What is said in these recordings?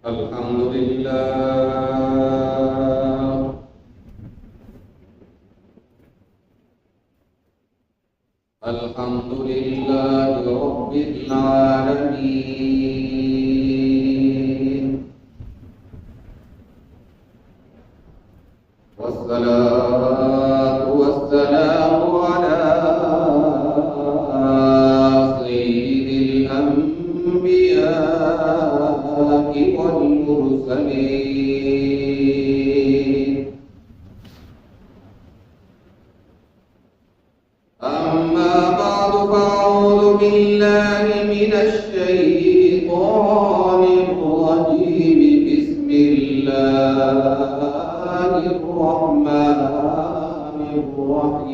अल्हम्दुलिल्लाह रब्बिल आलमीन वस्सलातु वस्सलामु अला सय्यिदिल अंबिया'i वल मुरसलीन अम्मा बअदु फअऊज़ु बिल्लाहि मिनश शैतानिर रजीम बिस्मिल्लाहिर रहमानिर रहीम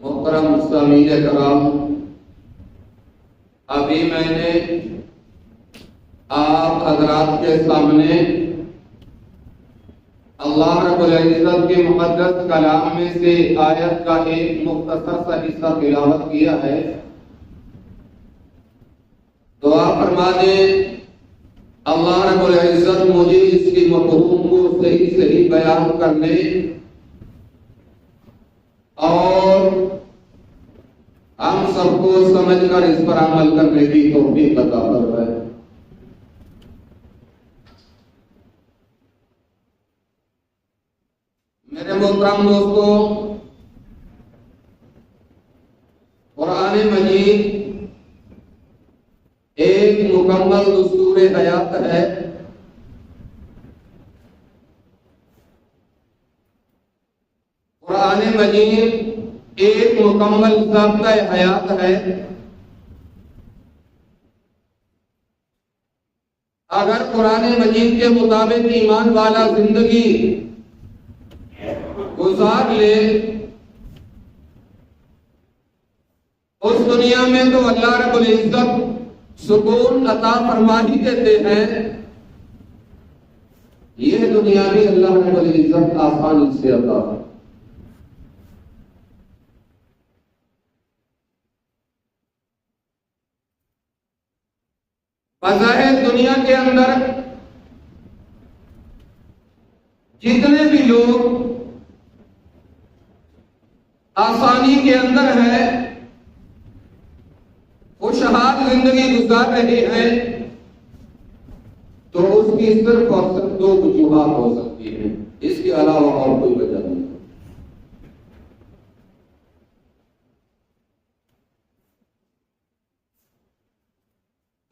मुहतरम मुस्लिमीन कराम, अभी मैंने आप हजरात के सामने अल्लाह रब्बुल इज्जत के मुक़द्दस कलाम में से आयत का एक मुख्तसर सा हिस्सा तिलावत किया है। दुआ फरमा दे अल्लाह रब्बुल इज्जत मुझे इसकी मफ़हूम को सही सही बयान करने और हम सबको समझकर इस पर अमल करने की तौफीक अता फरमाए। मेरे मोहतरम दोस्तों, कुरान मजीद एक मुकम्मल दस्तूर हयात है। कुरान मजीद एक मुकम्मल ज़ाब्ता हयात है। अगर कुरान मजीद के मुताबिक ईमान वाला जिंदगी गुजार ले, उस दुनिया में तो अल्लाह रब्बुल इज्जत सुकून अता फरमा ही देते हैं। यह दुनिया भी अल्लाह रब्बुल इज्जत आसानी से अता। बज़ाहिर दुनिया के अंदर जितने भी लोग आसानी के अंदर है, खुशहाल जिंदगी गुजार रहे हैं, तो उसकी सिर्फ और सिर्फ दो वजूहात हो सकती है, इसके अलावा और कोई वजह नहीं।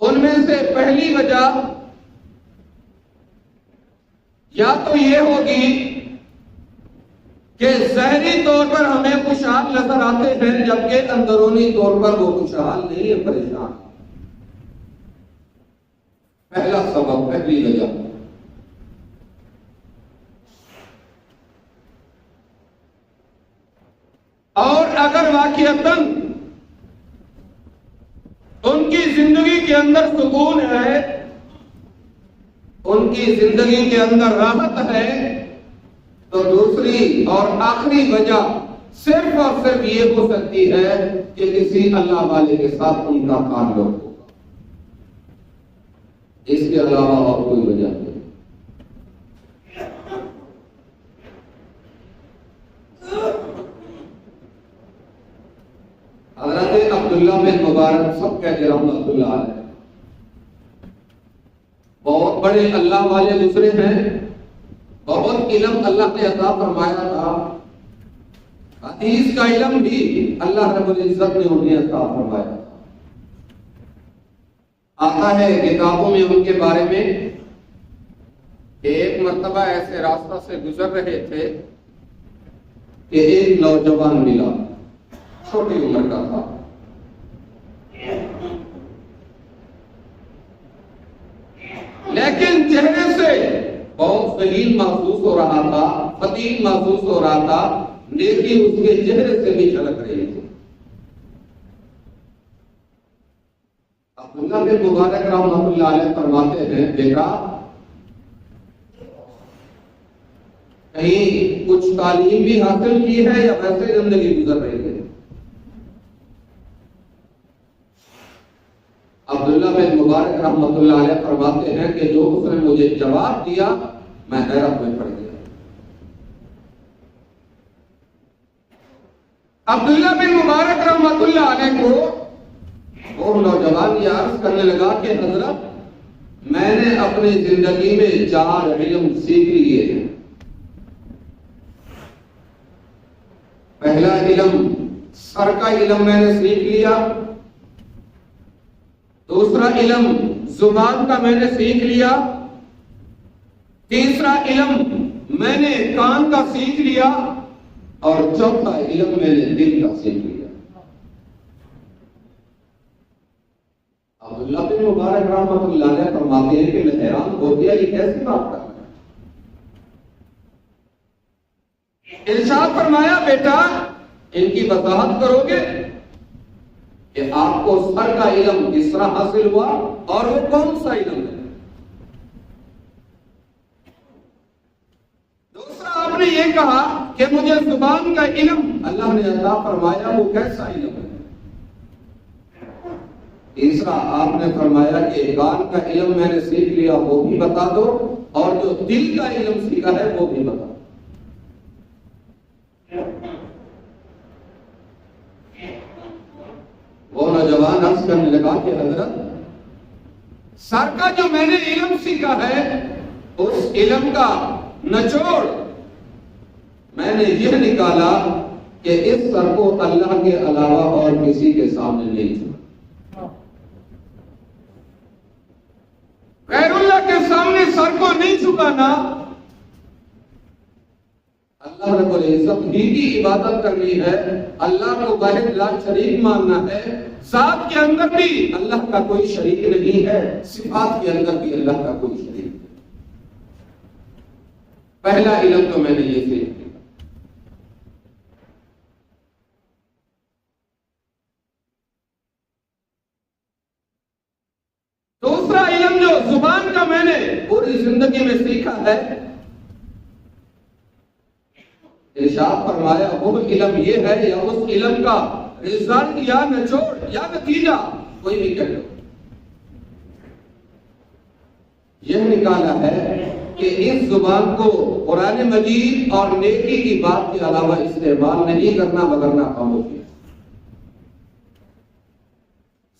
उनमें से पहली वजह या तो ये होगी कि ज़ाहिरी तौर पर हमें खुशहाल नजर आते हैं, जबकि अंदरूनी तौर पर वो खुशहाल नहीं है, परेशान। पहला सबब, पहली वजह। और अगर वाकईतन उनकी जिंदगी के अंदर सुकून है, उनकी जिंदगी के अंदर राहत है, तो दूसरी और आखिरी वजह सिर्फ और सिर्फ ये हो सकती है कि किसी अल्लाह वाले के साथ उनका ताल्लुक होगा, इसके अलावा और कोई वजह नहीं। हज़रत अब्दुल्लाह बिन मुबारक सब कहते रहमतुल्लाह अलैह बहुत बड़े अल्लाह वाले गुजरे हैं, बहुत इल्म अल्लाह ने अता फरमाया था, हदीस का इल्म भी अल्लाह रब्बुल इज्जत ने उन्हें अता फरमाया था। आता है किताबों में उनके बारे में कि एक मर्तबा ऐसे रास्ता से गुजर रहे थे कि एक नौजवान मिला, छोटी उम्र का था, लेकिन चेहरे से बहुत ज़लील महसूस हो रहा था, फतीन महसूस हो रहा था, नेकी उसके चेहरे से भी झलक रही थी। अब्दुल्लाह बिन मुबारक रहमतुल्लाह अलैह फरमाते हैं, बेटा कहीं कुछ तालीम भी हासिल की है या वैसे जिंदगी गुजर रही है? अब्दुल्लाह बिन मुबारक रहमतुल्लाह अलैह फरमाते हैं कि जो उसने मुझे जवाब दिया मैं हैरत में पड़ गया। अब्दुल्लाह बिन मुबारक रहमतुल्लाह अलैह को वो नौजवान ये अर्ज करने लगा कि हजरत मैंने अपनी जिंदगी में 4 इल्म सीख लिए हैं। पहला इल्म सर का इल्म मैंने सीख लिया, दूसरा इल्म जुबान का मैंने सीख लिया, तीसरा इल्म मैंने कान का सीख लिया और चौथा इल्म मैंने दिल का सीख लिया। अब्दुल्लाह बिन मुबारक रहमतुल्लाह अलैह फरमाते हैं कि मैं हैरान हो गया, ये कैसी बात कर रहा है। इरशाद फरमाया, बेटा इनकी वजाहत करोगे कि आपको सर का इल्म किस तरह हासिल हुआ और वो कौन सा इल्म है? दूसरा आपने ये कहा कि मुझे जुबान का इल्म अल्लाह ने अता फरमाया, वो कैसा इल्म है? तीसरा आपने फरमाया कि कान का इल्म मैंने सीख लिया, वो भी बता दो, और जो दिल का इल्म सीखा है वो भी बता दो। वो नौजवान अर्ज करने लगा कि हजरत सर का जो मैंने इल्म सीखा है उस इल्म का निचोड़ मैंने यह निकाला कि इस सर को अल्लाह के अलावा और किसी के सामने नहीं झुका, गैरुल्लाह के सामने सर को नहीं झुकाना, अल्लाह रब्बुल इज्जत ही की इबादत करनी है, अल्लाह को वाहिद ला शरीक मानना है, साथ के अंदर भी अल्लाह का कोई शरीक नहीं है, सिफात के अंदर भी अल्लाह का कोई शरीक नहीं। पहला इल्म तो मैंने ये सीख लिया। दूसरा इल्म जो जुबान का मैंने पूरी जिंदगी में सीखा है, इरशाद फरमाया वो इल्म ये है या उस इल्म का रिजल्ट या निचोड़ या नतीजा कोई भी कह लो, यह निकाला है कि इस जुबान को कुरान मजीद और नेकी की बात के अलावा इस्तेमाल नहीं करना वगरना खामोशी।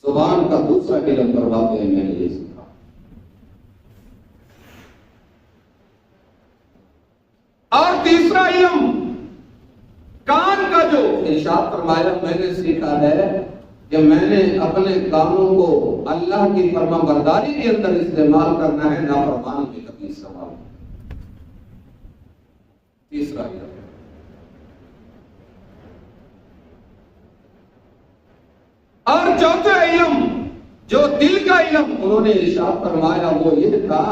जुबान का दूसरा इल्म करवाते हैं, मैंने ये सीखा। और तीसरा इल्म कान का जो इरशाद फरमाया मैंने सीखा है कि मैंने अपने कानों को अल्लाह की फरमाबरदारी के अंदर इस्तेमाल करना है, नाफरमान के कभी इस्तेमाल। तीसरा इल्म। और चौथा इल्म जो दिल का इल्म उन्होंने इरशाद फरमाया वो ये था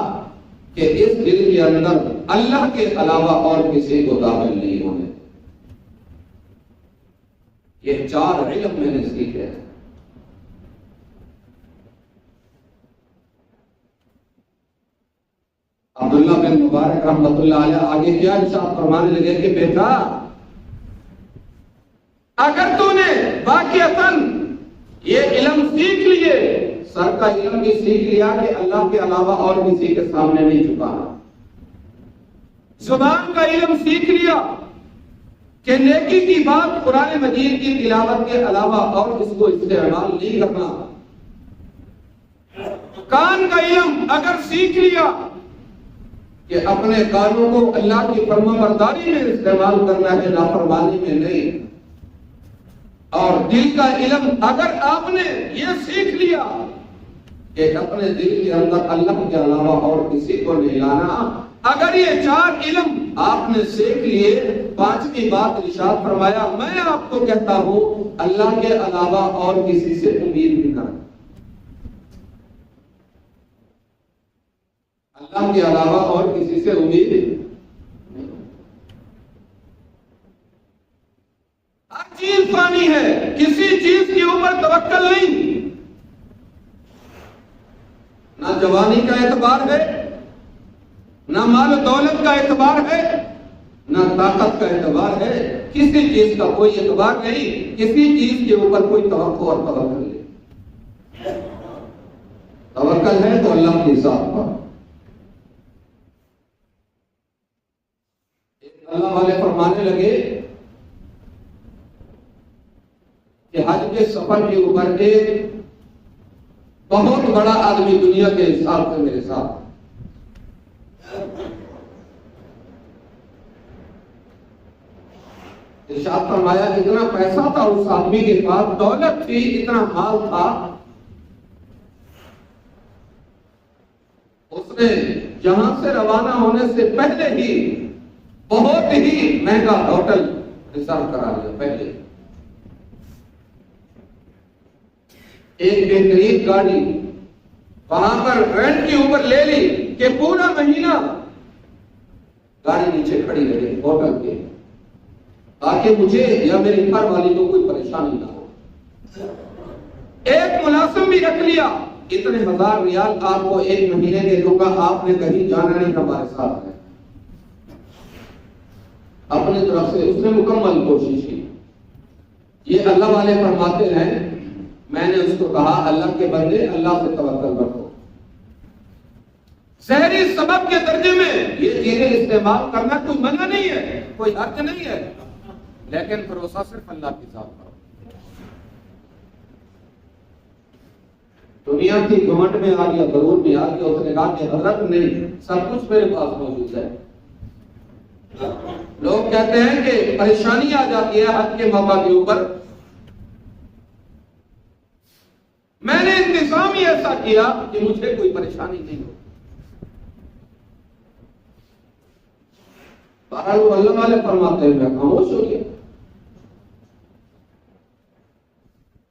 कि इस दिल के अंदर अल्लाह के अलावा और किसी को दाखिल नहीं होने। ये 4 इल्म मैंने सीखे हैं। अब्दुल्लाह बिन मुबारक रहमतुल्लाह अलैह आगे क्या इरशाद फरमाने लगे कि बेटा अगर तूने वाकईतन ये इल्म सीख लिए, सर का इल्म भी सीख लिया कि अल्लाह के अलावा और किसी के सामने नहीं झुकाना, जुबान का इल्म सीख लिया कि नेकी की बात कुरान मजीद की तिलावत के अलावा और इसको इस्तेमाल नहीं करना, कान का इल्म अगर सीख लिया कि अपने कानों को अल्लाह की फरमाबरदारी में इस्तेमाल करना है, नाफरमानी में नहीं, और दिल का इल्म अगर आपने ये सीख लिया कि अपने दिल के अंदर अल्लाह के अलावा और किसी को नहीं लाना, अगर ये चार इल्म आपने सीख लिए, पांचवी बात इरशाद फरमाया, मैं आपको कहता हूं अल्लाह के अलावा और किसी से उम्मीद नहीं करना, अल्लाह के अलावा और किसी से उम्मीद नहीं। हर चीज फानी है, किसी चीज के ऊपर तवक्कल नहीं, ना जवानी का एतबार है, ना माल दौलत का एतबार है, ना ताकत का एतबार है, किसी चीज का कोई एतबार नहीं, किसी चीज के ऊपर कोई तवक्कुल और तवक्कुल नहीं। तवक्कुल है तो अल्लाह के साथ पर। अल्लाह वाले फरमाने लगे कि हज के सफर के ऊपर एक बहुत बड़ा आदमी दुनिया के हिसाब से मेरे साथ, इरशाद फरमाया इतना पैसा था उस आदमी के पास, दौलत थी, इतना माल था, उसने जहां से रवाना होने से पहले ही बहुत ही महंगा होटल रिजर्व करा लिया। पहले एक बेहतरीन गाड़ी वहां पर रेंट के ऊपर ले ली कि पूरा महीना गाड़ी नीचे खड़ी रहे होटल के, ताकि मुझे या मेरी घर वाली को कोई परेशानी ना हो। एक मुलाजिम भी रख लिया, इतने 1000 रियाल आपको एक महीने के दूंगा, आपने कहीं जाना नहीं, हमारे साथ है। अपनी तरफ से उसने मुकम्मल कोशिश की। ये अल्लाह वाले फरमाते हैं, मैंने उसको कहा अल्लाह के बंदे अल्लाह पे तवक्कल रखो। ज़हरी सबब के दर्जे में ये चीजें इस्तेमाल करना कोई मना नहीं है, कोई हर्ज नहीं है, लेकिन भरोसा सिर्फ अल्लाह के साथ करो। दुनिया की घमंड में आ गया, गरूर में आ गया, उसने कहा कि हजरत नहीं, सब कुछ मेरे पास मौजूद है। लोग कहते हैं कि परेशानी आ जाती है हज के मौका के ऊपर, मैंने इंतजाम ही ऐसा किया कि मुझे कोई परेशानी नहीं हो। अल्लाह वाले फरमाते हैं मैं खामोश हो गया।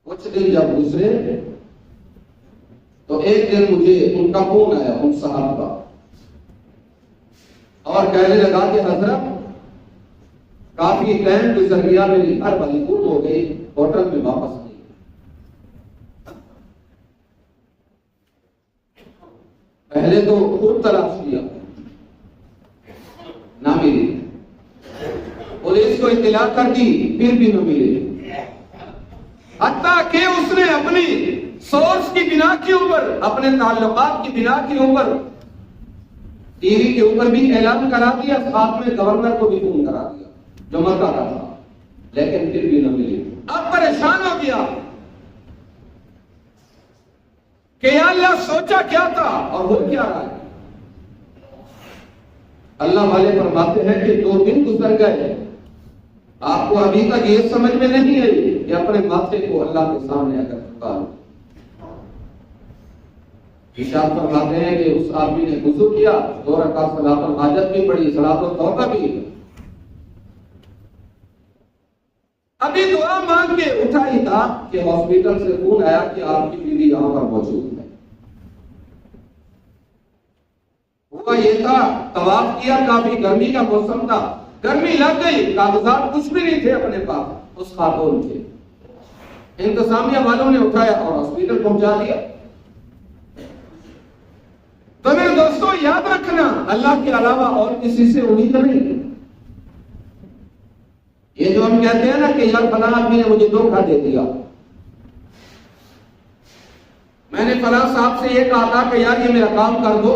कुछ दिन जब गुजरे तो एक दिन मुझे उनका फोन आया, उन साहब का, और कहने लगा कि हजरत काफी टाइम गुजर गया, मेरी घर वाली गुम हो गई, होटल में वापस नहीं। पहले तो खूब तलाश किया, ना मिली, पुलिस को इत्तला कर दी, फिर भी न मिली, हत्ता कि उसने अपनी सोर्स की बिना के ऊपर, अपने ताल्लुकात की बिना के ऊपर टीवी के ऊपर भी ऐलान करा दिया, साथ में गवर्नर को भी फोन करा दिया जो मक्का का था, लेकिन फिर भी न मिली। अब परेशान हो गया कि या अल्लाह सोचा क्या था और हो क्या रहा है। अल्लाह वाले फरमाते हैं कि 2 दिन गुजर गए, आपको अभी तक ये समझ में नहीं आई कि अपने माथे को अल्लाह के सामने अगर झुका लो। इरशाद फरमाते हैं कि उस आदमी ने वुज़ू किया, 2 रकात सलातुल हाजत भी पढ़ी, सलातुल तौबा भी, अभी दुआ मांग के उठा ही था कि हॉस्पिटल से फोन आया कि आपकी बीवी यहां पर मौजूद है। हुआ ये था, तवाफ किया, काफी गर्मी का मौसम था, गर्मी लग गई, कागजात कुछ भी नहीं थे अपने पास उस खातून के। इंतजामिया वालों ने उठाया और हॉस्पिटल पहुंचा दिया। तो मेरे दोस्तों याद रखना, अल्लाह के अलावा और किसी से उम्मीद नहीं। ये जो हम कहते हैं ना कि यार फला आदमी ने मुझे धोखा दे दिया, मैंने फला साहब से ये कहा था कि यार ये मेरा काम कर दो,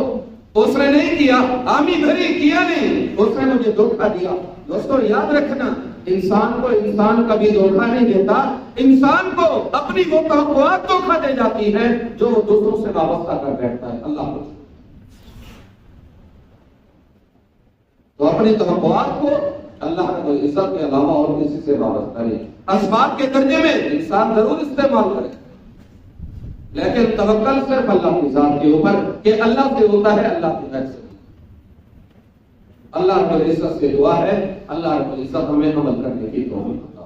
उसने नहीं किया, हामी भरी किया नहीं, उसने मुझे धोखा दिया। दोस्तों याद रखना, इंसान को इंसान कभी धोखा नहीं देता, इंसान को अपनी वो तवक्कुआत धोखा दे जाती है जो वो दूसरों से वाबस्ता कर बैठता है। अल्लाह को तो अपनी तवक्कुआत को अल्लाह रब्बुल इज्जत के अलावा और किसी से वाबस्ता नहीं। असबाब के दर्जे में इंसान जरूर इस्तेमाल करे, लेकिन तवक्कल सिर्फ अल्लाह की जात के ऊपर कि अल्लाह से होता है, अल्लाह की तरफ से। अल्लाह रब्बुल इज्जत से दुआ है, अल्लाह रब्बुल इज्जत हमें अमल करने की तौफीक